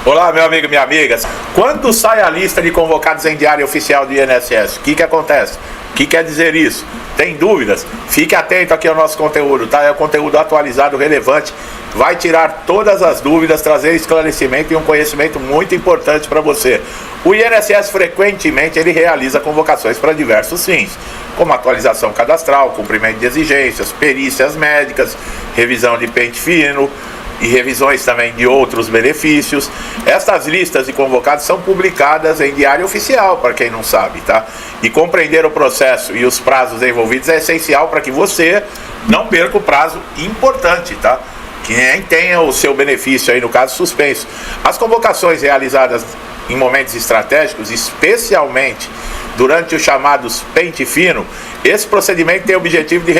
Olá, meu amigo e minha amiga. Quando sai a lista de convocados em diário oficial do INSS, o que acontece? O que quer dizer isso? Tem dúvidas? Fique atento aqui ao nosso conteúdo, tá? É um conteúdo atualizado, relevante, vai tirar todas as dúvidas, trazer esclarecimento e um conhecimento muito importante para você. O INSS frequentemente ele realiza convocações para diversos fins, como atualização cadastral, cumprimento de exigências, perícias médicas, revisão de pente fino e revisões também de outros benefícios. Estas listas de convocados são publicadas em diário oficial, para quem não sabe, tá? E compreender o processo e os prazos envolvidos é essencial para que você não perca o prazo importante, tá? Que nem tenha o seu benefício aí, no caso, suspenso. As convocações realizadas em momentos estratégicos, especialmente durante os chamados pente fino, esse procedimento tem o objetivo de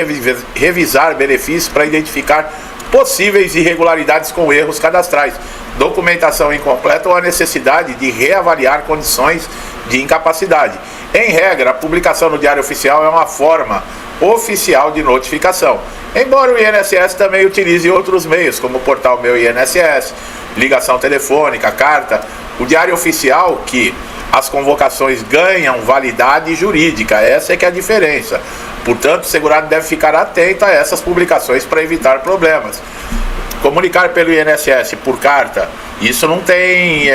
revisar benefícios para identificar possíveis irregularidades com erros cadastrais, documentação incompleta ou a necessidade de reavaliar condições de incapacidade. Em regra, a publicação no Diário Oficial é uma forma oficial de notificação, embora o INSS também utilize outros meios, como o portal Meu INSS, ligação telefônica, carta. O Diário Oficial, que as convocações ganham validade jurídica, essa é que é a diferença. Portanto, o segurado deve ficar atento a essas publicações para evitar problemas. Comunicar pelo INSS por carta, isso não tem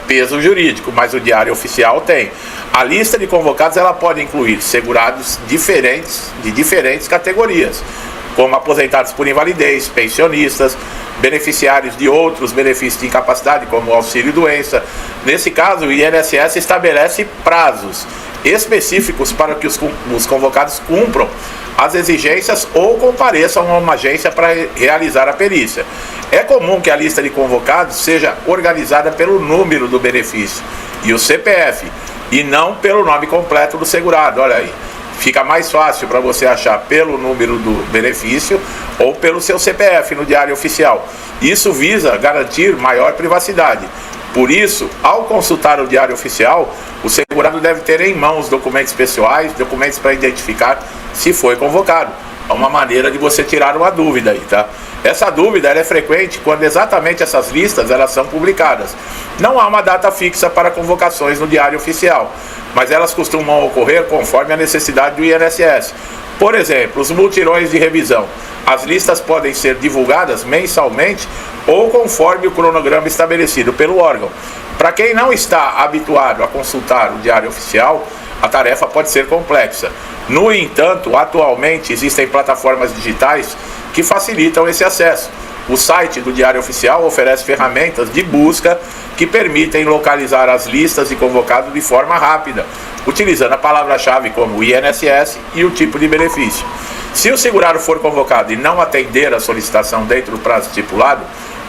peso jurídico, mas o Diário Oficial tem. A lista de convocados ela pode incluir segurados diferentes, de diferentes categorias, como aposentados por invalidez, pensionistas, beneficiários de outros benefícios de incapacidade, como auxílio-doença. Nesse caso, o INSS estabelece prazos específicos para que os convocados cumpram as exigências ou compareçam a uma agência para realizar a perícia. É comum que a lista de convocados seja organizada pelo número do benefício e o CPF, e não pelo nome completo do segurado. Olha aí, fica mais fácil para você achar pelo número do benefício ou pelo seu CPF no Diário Oficial. Isso visa garantir maior privacidade. Por isso, ao consultar o Diário Oficial, o segurado deve ter em mãos documentos pessoais, documentos para identificar se foi convocado. É uma maneira de você tirar uma dúvida aí, tá? Essa dúvida ela é frequente quando exatamente essas listas elas são publicadas. Não há uma data fixa para convocações no Diário Oficial, mas elas costumam ocorrer conforme a necessidade do INSS. Por exemplo, os mutirões de revisão. As listas podem ser divulgadas mensalmente ou conforme o cronograma estabelecido pelo órgão. Para quem não está habituado a consultar o Diário Oficial, a tarefa pode ser complexa. No entanto, atualmente existem plataformas digitais que facilitam esse acesso. O site do Diário Oficial oferece ferramentas de busca que permitem localizar as listas de convocados de forma rápida, utilizando a palavra-chave como INSS e o tipo de benefício. Se o segurado for convocado e não atender a solicitação dentro do prazo estipulado,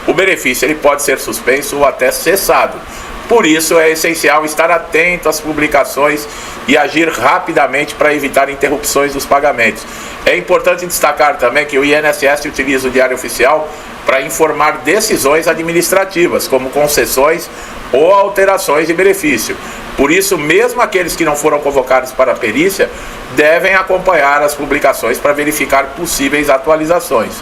o benefício ele pode ser suspenso ou até cessado. Por isso é essencial estar atento às publicações e agir rapidamente para evitar interrupções dos pagamentos. É importante destacar também que o INSS utiliza o Diário Oficial para informar decisões administrativas, como concessões ou alterações de benefício. Por isso, mesmo aqueles que não foram convocados para a perícia, devem acompanhar as publicações para verificar possíveis atualizações.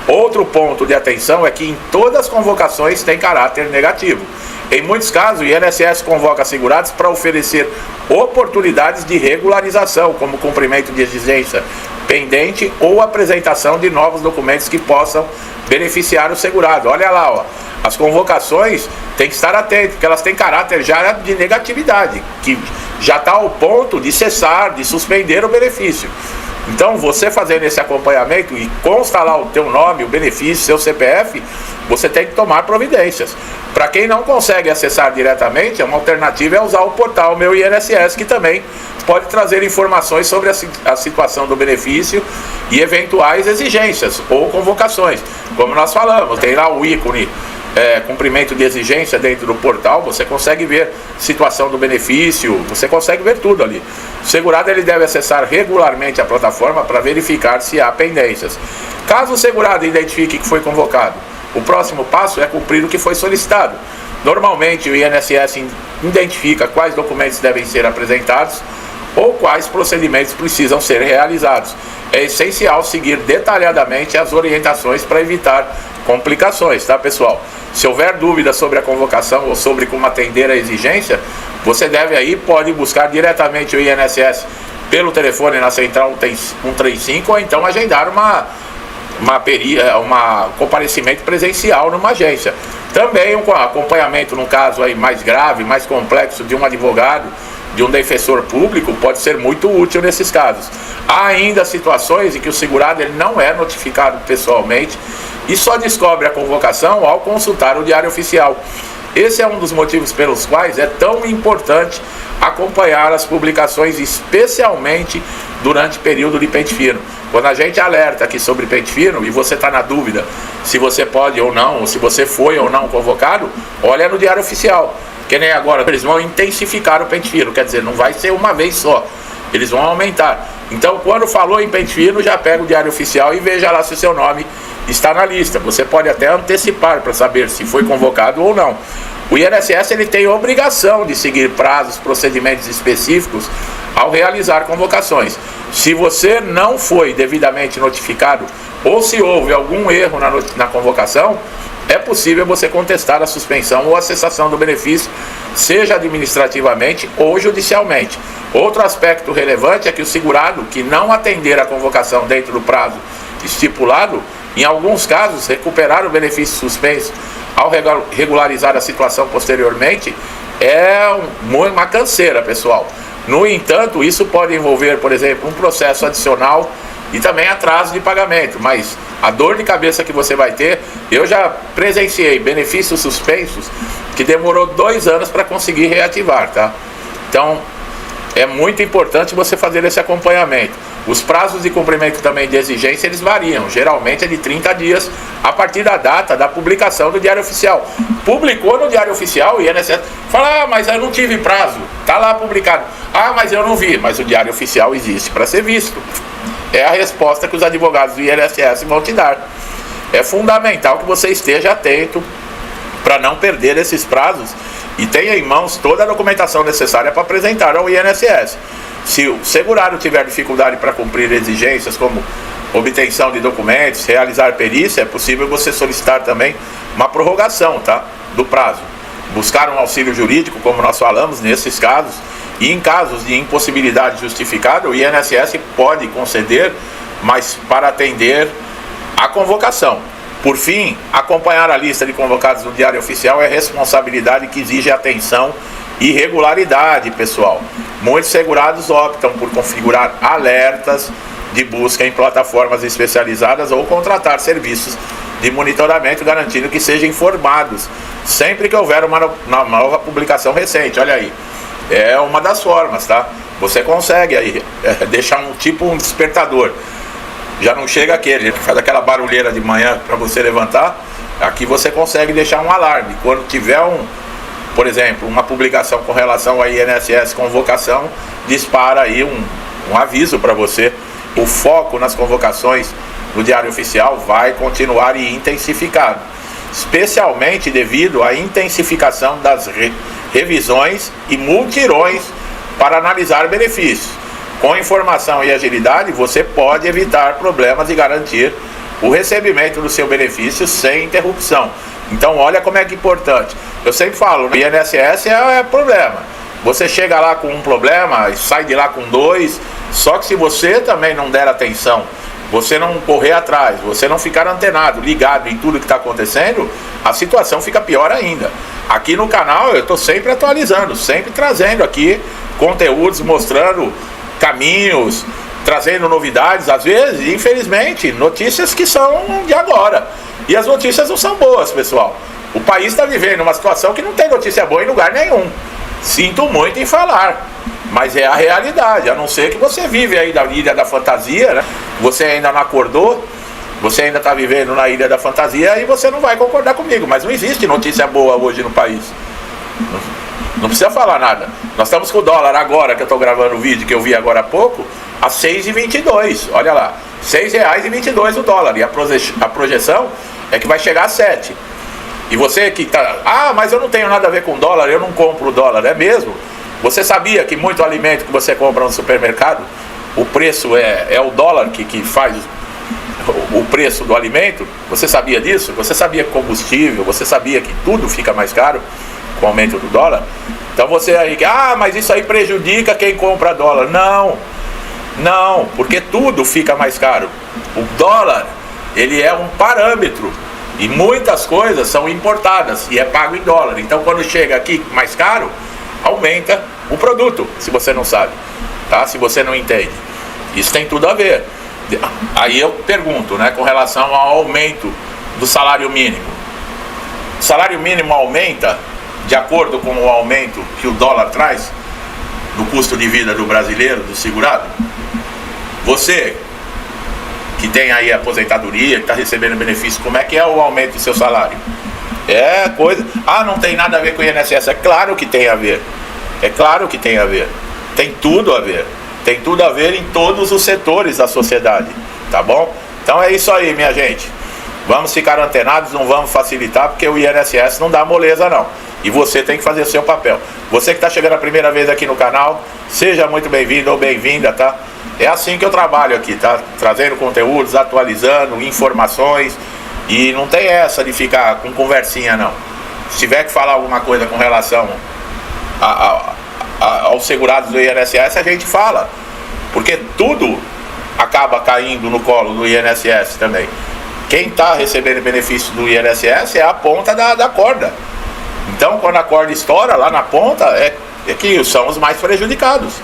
Outro ponto de atenção é que em todas as convocações tem caráter negativo. Em muitos casos, o INSS convoca segurados para oferecer oportunidades de regularização, como cumprimento de exigência pendente ou apresentação de novos documentos que possam beneficiar o segurado. Olha lá, ó, as convocações tem que estar atento, porque elas têm caráter já de negatividade, que já está ao ponto de cessar, de suspender o benefício. Então, você fazendo esse acompanhamento e consta lá o teu nome, o benefício, seu CPF, você tem que tomar providências. Para quem não consegue acessar diretamente, uma alternativa é usar o portal Meu INSS, que também pode trazer informações sobre a situação do benefício e eventuais exigências ou convocações. Como nós falamos, tem lá o ícone cumprimento de exigência dentro do portal, você consegue ver situação do benefício, você consegue ver tudo ali. O segurado ele deve acessar regularmente a plataforma para verificar se há pendências. Caso o segurado identifique que foi convocado, o próximo passo é cumprir o que foi solicitado. Normalmente o INSS identifica quais documentos devem ser apresentados ou quais procedimentos precisam ser realizados. é essencial seguir detalhadamente as orientações para evitar complicações, tá, pessoal? Se houver dúvida sobre a convocação ou sobre como atender a exigência, você pode buscar diretamente o INSS pelo telefone na central 135 ou então agendar um comparecimento presencial numa agência. Também um acompanhamento, no caso aí mais grave, mais complexo, de um advogado, de um defensor público, pode ser muito útil nesses casos. Há ainda situações em que o segurado ele não é notificado pessoalmente e só descobre a convocação ao consultar o Diário Oficial. Esse é um dos motivos pelos quais é tão importante acompanhar as publicações, especialmente durante o período de pente fino. Quando a gente alerta aqui sobre pente fino e você está na dúvida se você pode ou não, ou se você foi ou não convocado, olha no Diário Oficial, que nem agora eles vão intensificar o pente fino, quer dizer, não vai ser uma vez só, eles vão aumentar. Então, quando falou em pente fino, já pega o Diário Oficial e veja lá se o seu nome está na lista. Você pode até antecipar para saber se foi convocado ou não. O INSS ele tem obrigação de seguir prazos, procedimentos específicos ao realizar convocações. Se você não foi devidamente notificado ou se houve algum erro na convocação, é possível você contestar a suspensão ou a cessação do benefício, seja administrativamente ou judicialmente. Outro aspecto relevante é que o segurado que não atender a convocação dentro do prazo estipulado, em alguns casos, recuperar o benefício suspenso ao regularizar a situação posteriormente é uma canseira, pessoal. No entanto, isso pode envolver, por exemplo, um processo adicional e também atraso de pagamento, mas a dor de cabeça que você vai ter, eu já presenciei benefícios suspensos que demorou 2 anos para conseguir reativar, tá? Então, é muito importante você fazer esse acompanhamento. Os prazos de cumprimento também de exigência, eles variam, geralmente é de 30 dias a partir da data da publicação do Diário Oficial. Publicou no Diário Oficial, o INSS fala, ah, mas eu não tive prazo, tá lá publicado. Ah, mas eu não vi, mas o Diário Oficial existe para ser visto. É a resposta que os advogados do INSS vão te dar. É fundamental que você esteja atento para não perder esses prazos e tenha em mãos toda a documentação necessária para apresentar ao INSS. Se o segurado tiver dificuldade para cumprir exigências como obtenção de documentos, realizar perícia, é possível você solicitar também uma prorrogação, tá, do prazo. Buscar um auxílio jurídico, como nós falamos, nesses casos, e em casos de impossibilidade justificada, o INSS pode conceder, mas para atender a convocação. Por fim, acompanhar a lista de convocados no Diário Oficial é responsabilidade que exige atenção e regularidade, pessoal. Muitos segurados optam por configurar alertas de busca em plataformas especializadas ou contratar serviços de monitoramento, garantindo que sejam informados sempre que houver uma nova publicação recente. Olha aí, é uma das formas, tá? Você consegue aí deixar um despertador. Já não chega aquele que faz aquela barulheira de manhã para você levantar. Aqui você consegue deixar um alarme. Quando tiver por exemplo, uma publicação com relação à INSS convocação, dispara aí um aviso para você. O foco nas convocações no Diário Oficial vai continuar e intensificado, especialmente devido à intensificação das revisões e multirões para analisar benefícios. Com informação e agilidade, você pode evitar problemas e garantir o recebimento do seu benefício sem interrupção. Então, olha como é que é importante. Eu sempre falo, o INSS é problema. Você chega lá com um problema e sai de lá com 2, só que se você também não der atenção, você não correr atrás, você não ficar antenado, ligado em tudo que está acontecendo, a situação fica pior ainda. Aqui no canal eu estou sempre atualizando, sempre trazendo aqui conteúdos, mostrando caminhos, trazendo novidades, às vezes, infelizmente, notícias que são de agora. E as notícias não são boas, pessoal. O país está vivendo uma situação que não tem notícia boa em lugar nenhum. Sinto muito em falar, mas é a realidade. A não ser que você vive aí na Ilha da Fantasia, né? Você ainda não acordou, você ainda está vivendo na Ilha da Fantasia e você não vai concordar comigo. Mas não existe notícia boa hoje no país. Não precisa falar nada. Nós estamos com o dólar agora, que eu estou gravando o vídeo que eu vi agora há pouco, a 6,22. Olha lá, R$6,22 o dólar. E a projeção é que vai chegar a 7. E você que está, mas eu não tenho nada a ver com dólar, eu não compro dólar, é mesmo? Você sabia que muito alimento que você compra no supermercado o preço é o dólar que faz o preço do alimento. Você sabia disso? Você sabia que combustível, você sabia que tudo fica mais caro com o aumento do dólar? Então você aí, mas isso aí prejudica quem compra dólar. Não, porque tudo fica mais caro. O dólar, ele é um parâmetro e muitas coisas são importadas e é pago em dólar. Então quando chega aqui mais caro, aumenta o produto, se você não sabe, tá? Se você não entende. Isso tem tudo a ver. Aí eu pergunto, né, com relação ao aumento do salário mínimo. O salário mínimo aumenta de acordo com o aumento que o dólar traz no custo de vida do brasileiro, do segurado? Você que tem aí aposentadoria, que está recebendo benefício, como é que é o aumento do seu salário? É coisa... não tem nada a ver com o INSS. É claro que tem a ver. É claro que tem a ver. Tem tudo a ver. Tem tudo a ver em todos os setores da sociedade. Tá bom? Então é isso aí, minha gente. Vamos ficar antenados, não vamos facilitar, porque o INSS não dá moleza, não. E você tem que fazer o seu papel. Você que está chegando a primeira vez aqui no canal, seja muito bem-vindo ou bem-vinda, tá? É assim que eu trabalho aqui, tá? Trazendo conteúdos, atualizando, informações. E não tem essa de ficar com conversinha, não. Se tiver que falar alguma coisa com relação aos segurados do INSS, a gente fala. Porque tudo acaba caindo no colo do INSS também. Quem está recebendo benefício do INSS é a ponta da corda. Então, quando a corda estoura lá na ponta, é que são os mais prejudicados.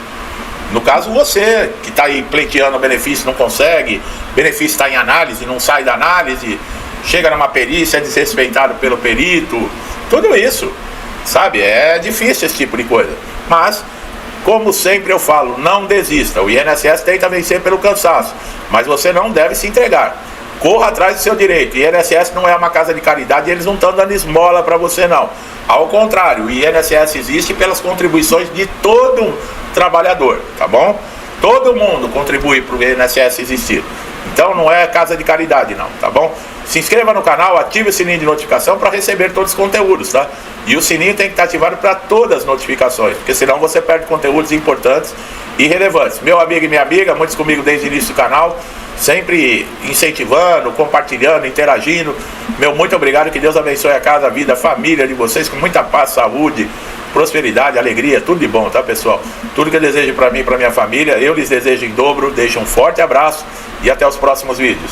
No caso, você que está aí pleiteando o benefício, não consegue, benefício está em análise, não sai da análise, chega numa perícia, é desrespeitado pelo perito, tudo isso, sabe? É difícil esse tipo de coisa. Mas, como sempre eu falo, não desista. O INSS tenta vencer pelo cansaço, mas você não deve se entregar. Corra atrás do seu direito. O INSS não é uma casa de caridade e eles não estão dando esmola para você, não. Ao contrário, o INSS existe pelas contribuições de todo trabalhador, tá bom? Todo mundo contribui para o INSS existir. Então não é casa de caridade, não, tá bom? Se inscreva no canal, ative o sininho de notificação para receber todos os conteúdos, tá? E o sininho tem que estar ativado para todas as notificações, porque senão você perde conteúdos importantes e relevantes. Meu amigo e minha amiga, muitos comigo desde o início do canal, sempre incentivando, compartilhando, interagindo. Meu muito obrigado, que Deus abençoe a casa, a vida, a família de vocês, com muita paz, saúde, prosperidade, alegria, tudo de bom, tá, pessoal? Tudo que eu desejo para mim e para minha família, eu lhes desejo em dobro. Deixo um forte abraço e até os próximos vídeos.